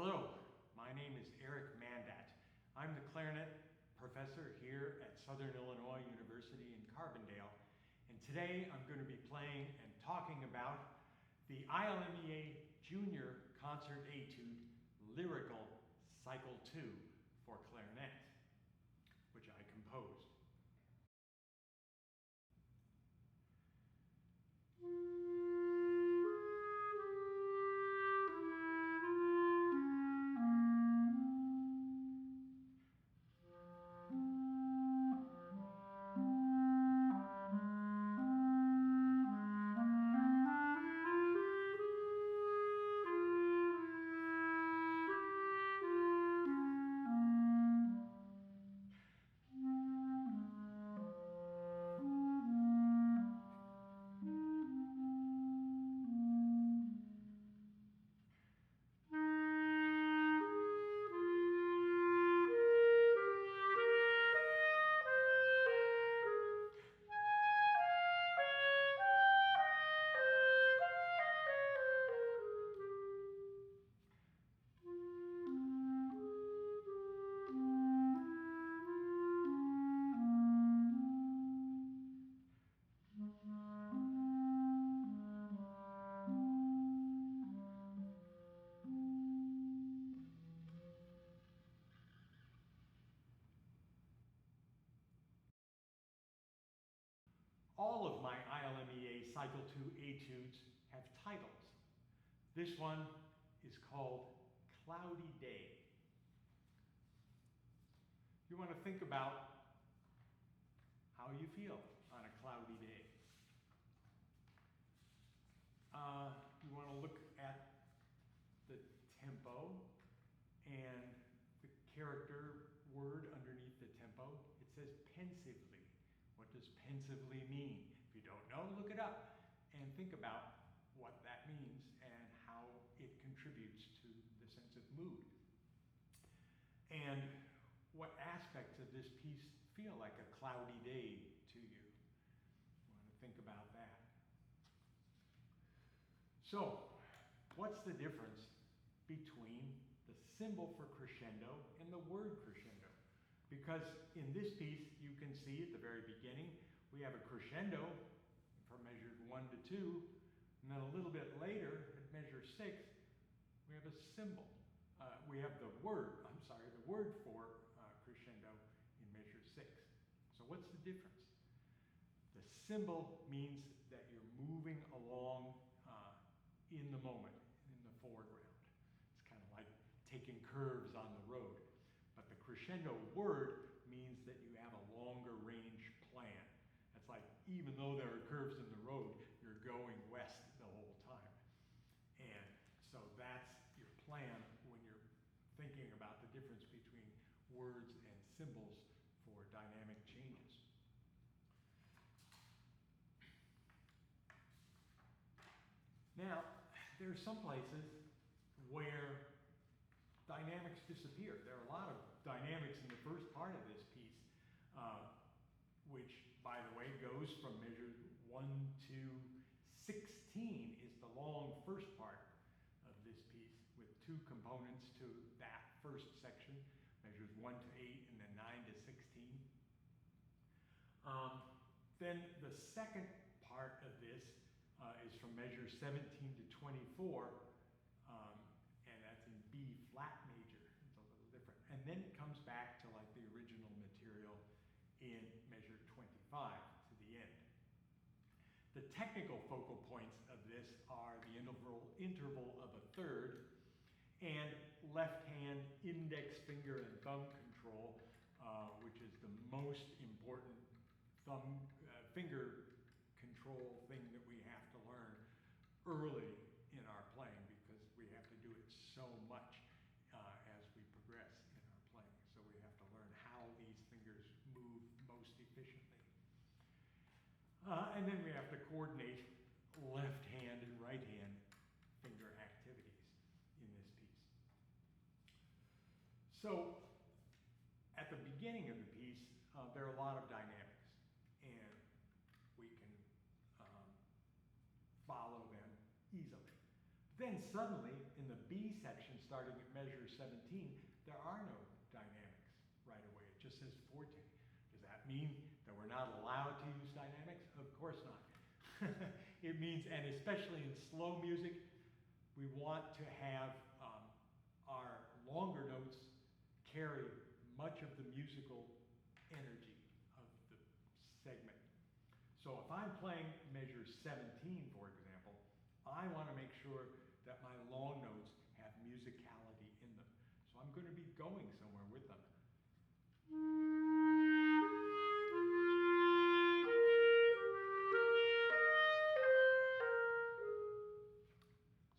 Hello, my name is Eric Mandat. I'm the clarinet professor here at Southern Illinois University in Carbondale, and today I'm going to be playing and talking about the ILMEA Junior Concert Etude Lyrical Cycle 2 for clarinet, which I composed. All of my ILMEA Cycle 2 etudes have titles. This one is called Cloudy Day. You want to think about how you feel on a cloudy day. You want to look at the tempo and the character word underneath the tempo. It says pensively. What does pensively mean? If you don't know, look it up and think about what that means and how it contributes to the sense of mood. And what aspects of this piece feel like a cloudy day to you? You want to think about that. So, what's the difference between the symbol for crescendo and the word crescendo? Because in this piece, you can see at the very beginning, we have a crescendo from measures 1 to 2, and then a little bit later, at measure 6, we have a symbol. We have the word for crescendo in measure 6. So what's the difference? The symbol means that you're moving along in the moment, in the foreground. It's kind of like taking curves on the road. But the crescendo word means that you have a longer range plan. It's like, even though there are curves in the road, you're going west the whole time. And so that's your plan when you're thinking about the difference between words and symbols for dynamic changes. Now, there are some places where dynamics disappear. There are a lot of dynamics in the first part of this piece, which, by the way, goes from measures 1 to 16 is the long first part of this piece, with 2 components to that first section, measures 1 to 8 and then 9 to 16. Then the second part of this is from measures 17 to 24, and that's in B flat major. It's a little different. And then it comes back to like the original material in measure 25 to the end. The technical focal points of this are the interval of a third and left hand index finger and thumb control, which is the most important finger control thing that we have to learn early in our playing, because we have to do it so much as we progress in our playing. So we have to learn how these fingers move most efficiently. And then we have to coordinate left hand and right hand finger activities in this piece. So at the beginning of the piece, there are a lot of dynamics, and we can follow them easily. Then suddenly, in the B section, starting at measure 17, there are no dynamics right away. It just says forte. Does that mean that we're not allowed to use dynamics? Of course not. It means, and especially in slow music, we want to have our longer notes carry much of the musical energy of the segment. So if I'm playing measure 17, for example, I want to make sure that my long notes have musicality in them. So I'm going to be going somewhere with them.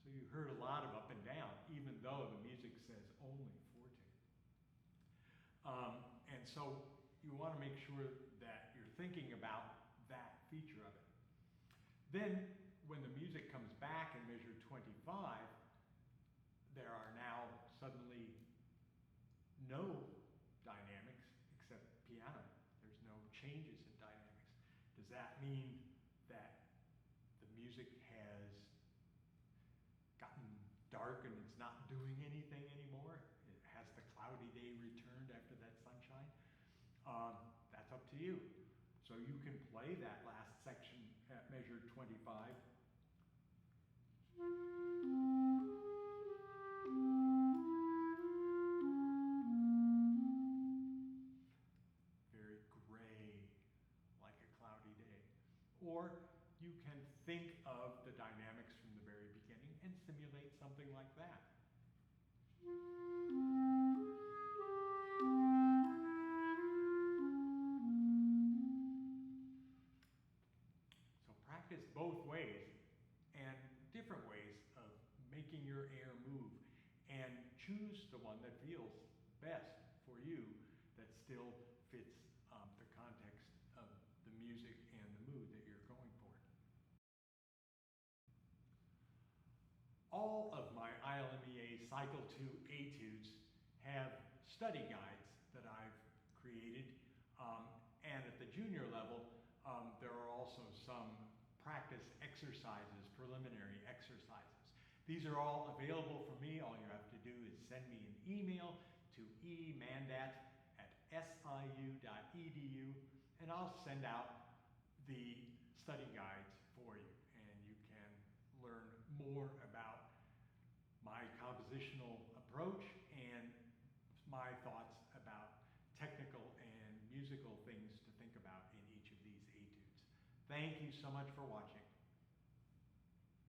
So you heard a lot of up and down, even though the music says only forte. And so you want to make sure that you're thinking about that feature of it. Then, when the music comes back in measure 25, there are now suddenly no dynamics except piano. There's no changes in dynamics. Does that mean that the music has gotten dark and it's not doing anything anymore? Has the cloudy day returned after that sunshine? That's up to you. So you can play that last section at measure 25. Very gray, like a cloudy day. Or you can think of the dynamics from the very beginning and simulate something like that. So practice both ways and different ways of making your air move, and choose the one that feels best for you, that still fits the context of the music and the mood that you're going for. All of my ILMEA Cycle 2 etudes have study guides that I've created, and at the junior level, there are also some practice exercises, preliminary exercises. These are all available for me. All you have to do is send me an email to emandat@siu.edu, and I'll send out the study guides for you, and you can learn more about my compositional approach and my thoughts about technical and musical things to think about in each of these etudes. Thank you so much for watching.